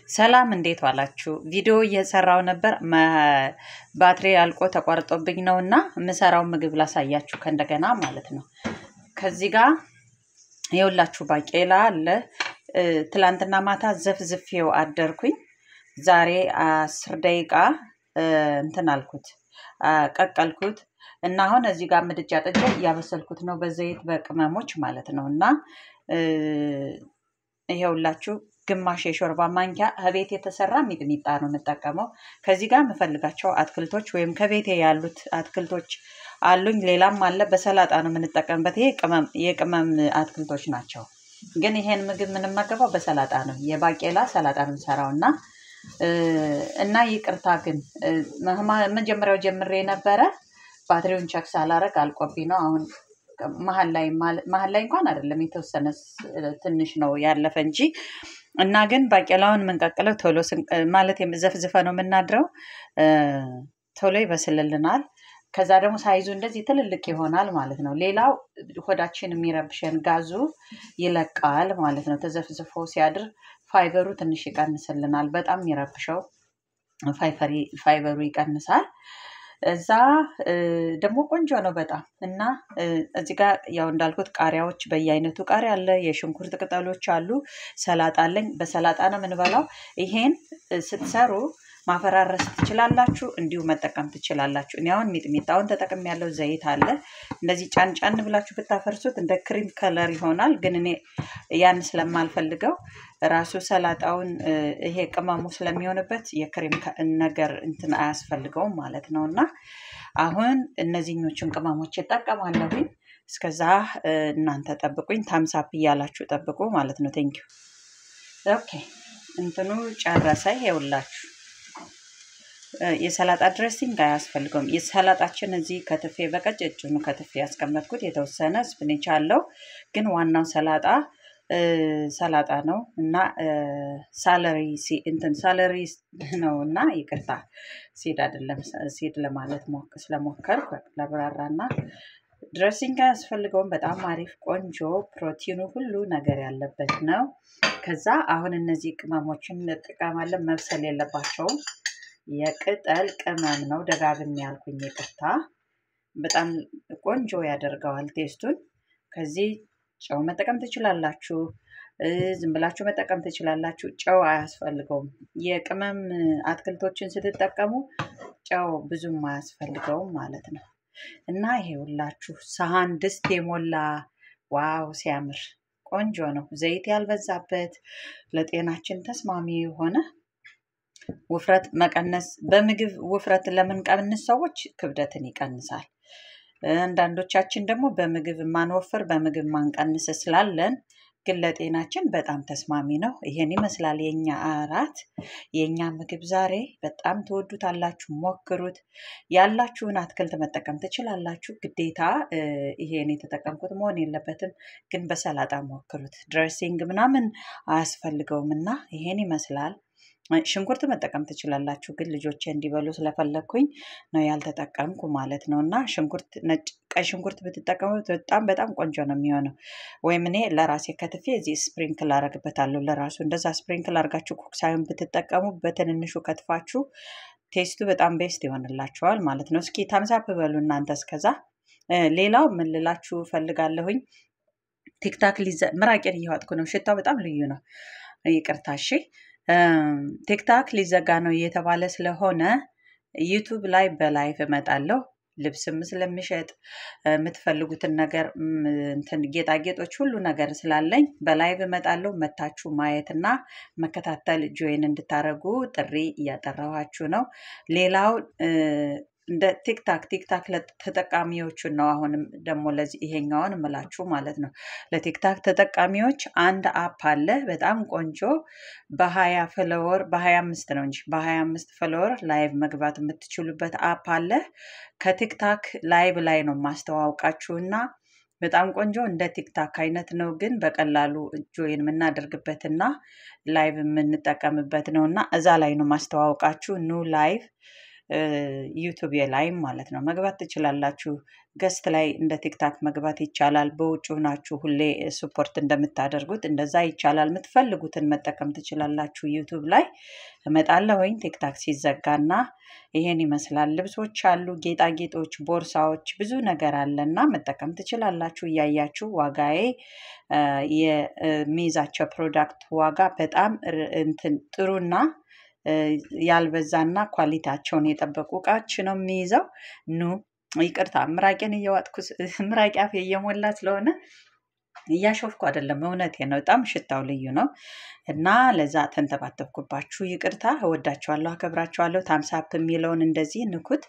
ሰላም እንዴት ዋላችሁ? ቪዲዮ እየሰራው ነበር ባትሪ አልቆ ተቋርጦብኝ ነውና ምሰራው ምግብ ላሳያችሁ ከእንደገና ማለት ነው። ከዚህ ጋር ይኸውላችሁ ባቄላ አለ። ትላንትና ማታ ዘፍዝፌው አደርኩኝ። ዛሬ 10 ደቂቃ እንትን አልኩት ቀቀልኩት እና አሁን እዚህ ጋር ምድጃ ጥጄ ያበሰልኩት ነው በዘይት በቅመሞች ማለት ነውና ይኸውላችሁ ግማሽ የሾርባ ማንኪያ ከቤት የተሰራ ሚጥሚጣ ነው የምጠቀመው። ከዚህ ጋር የምፈልጋቸው አትክልቶች ወይም ከቤቴ ያሉት አትክልቶች አሉኝ። ሌላም አለ በሰላጣ ነው የምንጠቀምበት። ይሄ የቅመም አትክልቶች ናቸው። ግን ይሄን ምግብ የምንመገበው በሰላጣ ነው። የባቄላ ሰላጣ ነው የምሰራውና ይቅርታ ግን መጀመሪያው ጀምሬ ነበረ ባትሪውን ቸክ ሳላረግ አልቆብኝ ነው። አሁን መሃል ላይ እንኳን አይደለም የተወሰነ ትንሽ ነው ያለፈ እንጂ እና ግን ባቄላውን መንቀቀለው ቶሎ ማለት የምዘፍዝፈ ነው የምናድረው ቶሎ ይበስልልናል። ከዛ ደግሞ ሳይዙ እንደዚህ ትልልቅ ይሆናል ማለት ነው። ሌላው ሆዳችን የሚረብሸን ጋዙ ይለቃል ማለት ነው። ተዘፍዝፎ ሲያድር ፋይበሩ ትንሽ ይቀንስልናል። በጣም የሚረብሸው ፋይበሩ ይቀንሳል። እዛ ደግሞ ቆንጆ ነው በጣም እና እዚህ ጋር ያው እንዳልኩት ቃሪያዎች በየአይነቱ ቃሪያ አለ፣ የሽንኩርት ቅጠሎች አሉ፣ ሰላጣ አለኝ። በሰላጣ ነው የምንበላው። ይሄን ስትሰሩ ማፈራረስ ትችላላችሁ፣ እንዲሁ መጠቀም ትችላላችሁ። እኔ አሁን ሚጥሚጣውን ተጠቅሜያለሁ። ዘይት አለ። እንደዚህ ጫን ብላችሁ ብታፈርሱት እንደ ክሪም ከለር ይሆናል። ግን እኔ ያን ስለማልፈልገው ራሱ ሰላጣውን ይሄ ቅመሙ ስለሚሆንበት የክሪም ነገር እንትን አያስፈልገውም ማለት ነውና አሁን እነዚህኞቹን ቅመሞች እጠቀማለሁ። እስከዛ እናንተ ጠብቁኝ፣ ታምሳፕ እያላችሁ ጠብቁ ማለት ነው። ቴንክ ዩ። ኦኬ እንትኑ ጨረሰ። ይኸውላችሁ የሰላጣ ድሬሲንግ አያስፈልገውም። የሰላጣችን እዚህ ከትፌ በቀጭኑ ከትፌ ያስቀመጥኩት የተወሰነ ስፒናች አለው። ግን ዋናው ሰላጣ ነው እና ሳለሪ ነው እና ይቅርታ ሲድ አይደለም ሲድ ለማለት ስለሞከርኩ ለብራራና ድሬሲንግ አያስፈልገውም። በጣም አሪፍ ቆንጆ ፕሮቲኑ ሁሉ ነገር ያለበት ነው። ከዛ አሁን እነዚህ ቅመሞችን እንጠቀማለን። መብሰል የለባቸውም። የቅጠል ቅመም ነው ደጋግሜ ያልኩኝ ይቅርታ። በጣም ቆንጆ ያደርገዋል ቴስቱን። ከዚህ ጨው መጠቀም ትችላላችሁ፣ ዝም ብላችሁ መጠቀም ትችላላችሁ። ጨው አያስፈልገውም። የቅመም አትክልቶችን ስትጠቀሙ ጨው ብዙም አያስፈልገውም ማለት ነው። እና ይሄውላችሁ ሳህን ድስት የሞላ ዋው ሲያምር ቆንጆ ነው። ዘይት ያልበዛበት ለጤናችን ተስማሚ የሆነ ውፍረት መቀነስ በምግብ ውፍረት ለምንቀንስ ሰዎች ክብደትን ይቀንሳል። አንዳንዶቻችን ደግሞ በምግብ ማንወፍር በምግብ ማንቀንስ ስላለን ግን ለጤናችን በጣም ተስማሚ ነው። ይሄን ይመስላል የኛ አራት የኛ ምግብ ዛሬ። በጣም ትወዱታላችሁ፣ ሞክሩት። ያላችሁን አትክልት መጠቀም ትችላላችሁ። ግዴታ ይሄን የተጠቀምኩት መሆን የለበትም፣ ግን በሰላጣ ሞክሩት። ድሬሲንግ ምናምን አያስፈልገውምና ይሄን ይመስላል። ሽንኩርት መጠቀም ትችላላችሁ፣ ግን ልጆቼ እንዲበሉ ስለፈለኩኝ ነው ያልተጠቀምኩ ማለት ነውና ሽንኩርት ቀይ ሽንኩርት ብትጠቀሙት በጣም ቆንጆ ነው የሚሆነው። ወይም እኔ ለራሴ ከትፌ እዚህ ስፕሪንክል አረግበታለሁ ለራሱ። እንደዛ ስፕሪንክል አርጋችሁ ኩክ ሳይሆን ብትጠቀሙ በትንንሹ ከትፋችሁ ቴስቱ በጣም ቤስት ይሆንላችኋል ማለት ነው። እስኪ ታምሳፕ በሉ እናንተ እስከዛ። ሌላው ምን ልላችሁ ፈልጋለሁኝ፣ ቲክታክ ምራቄን እየዋጥኩ ነው። ሽታው በጣም ልዩ ነው። ይቅርታ እሺ። ቲክታክ ሊዘጋ ነው እየተባለ ስለሆነ ዩቲዩብ ላይ በላይቭ እመጣለሁ። ልብስም ስለምሸጥ የምትፈልጉትን ነገር እንትን ጌጣጌጦች ሁሉ ነገር ስላለኝ በላይቭ እመጣለሁ። መታችሁ ማየትና መከታተል ጆይን እንድታረጉ ጥሪ እያጠራኋችሁ ነው። ሌላው እንደ ቲክታክ ተጠቃሚዎቹ ነው። አሁንም ደግሞ ለዚህ ይሄኛውን እምላችሁ ማለት ነው። ለቲክታክ ተጠቃሚዎች አንድ አፕ አለ በጣም ቆንጆ በ20 ፎሎወር በ25 ነው እንጂ በ25 ፎሎወር ላይቭ መግባት የምትችሉበት አፕ አለ። ከቲክታክ ላይቭ ላይ ነው ማስተዋወቃችሁና በጣም ቆንጆ እንደ ቲክታክ አይነት ነው፣ ግን በቀላሉ ጆይን የምናደርግበትና ላይቭ የምንጠቀምበት ነውና እዛ ላይ ነው ማስተዋወቃችሁ። ኑ ላይቭ ዩቲዩብ ላይ ማለት ነው መግባት ትችላላችሁ። ገስት ላይ እንደ ቲክታክ መግባት ይቻላል። በውጭ ሆናችሁ ሁሌ ሰፖርት እንደምታደርጉት እንደዛ ይቻላል። የምትፈልጉትን መጠቀም ትችላላችሁ። ዩቲዩብ ላይ እመጣለሁኝ ቲክታክ ሲዘጋና ይሄን ይመስላል። ልብሶች አሉ፣ ጌጣጌጦች፣ ቦርሳዎች፣ ብዙ ነገር አለና መጠቀም ትችላላችሁ። እያያችሁ ዋጋዬ የሚይዛቸው ፕሮዳክት ዋጋ በጣም እንትን ጥሩና ያልበዛና ኳሊቲያቸውን የጠበቁ እቃዎች ነው የሚይዘው። ኑ ይቅርታ ምራቄን እየዋጥኩ ምራቄ አፌ እየሞላ ስለሆነ እያሾፍኩ አይደለም፣ እውነቴን ነው። በጣም ሽታው ልዩ ነው እና ለዛ ተንተባተብኩባችሁ፣ ይቅርታ። እወዳችኋለሁ፣ አከብራችኋለሁ። ታምሳፕ የሚለውን እንደዚህ ንኩት።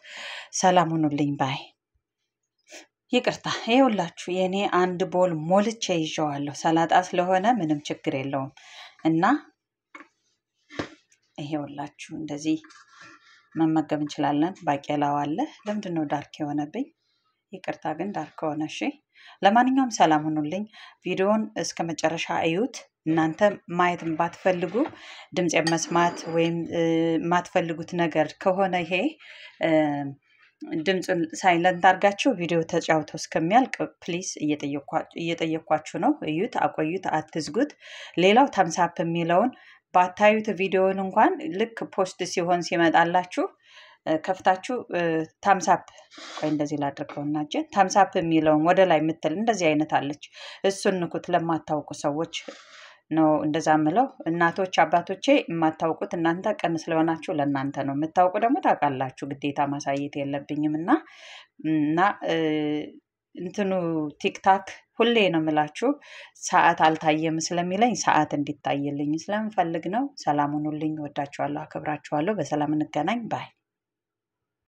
ሰላም ሁኑልኝ ባይ። ይቅርታ ይኸውላችሁ የኔ አንድ ቦል ሞልቼ ይዤዋለሁ። ሰላጣ ስለሆነ ምንም ችግር የለውም እና ይኸውላችሁ እንደዚህ መመገብ እንችላለን። ባቄላው አለ። ለምንድን ነው ዳርክ የሆነብኝ? ይቅርታ ግን ዳርክ ሆነ። እሺ ለማንኛውም ሰላም ሁኑልኝ። ቪዲዮውን እስከ መጨረሻ እዩት። እናንተ ማየት ባትፈልጉ ድምጽ መስማት ወይም ማትፈልጉት ነገር ከሆነ ይሄ ድምጹን ሳይለንት አድርጋችሁ ቪዲዮ ተጫውቶ እስከሚያልቅ ፕሊዝ እየጠየኳችሁ ነው። እዩት፣ አቆዩት፣ አትዝጉት። ሌላው ታምሳፕ የሚለውን ባታዩት ቪዲዮውን እንኳን ልክ ፖስት ሲሆን ሲመጣላችሁ ከፍታችሁ ታምሳፕ ቆይ እንደዚህ ላድርገውና ታምሳፕ የሚለውን ወደ ላይ ምትል እንደዚህ አይነት አለች። እሱን ንኩት። ለማታውቁ ሰዎች ነው እንደዛ ምለው። እናቶች አባቶቼ የማታውቁት እናንተ ቀን ስለሆናችሁ ለእናንተ ነው። የምታውቁ ደግሞ ታውቃላችሁ። ግዴታ ማሳየት የለብኝምና እና እንትኑ ቲክታክ ሁሌ ነው የምላችሁ ሰዓት አልታየም ስለሚለኝ ሰዓት እንዲታይልኝ ስለምፈልግ ነው። ሰላም ሁኑልኝ። ወዳችኋለሁ፣ አከብራችኋለሁ። በሰላም እንገናኝ ባይ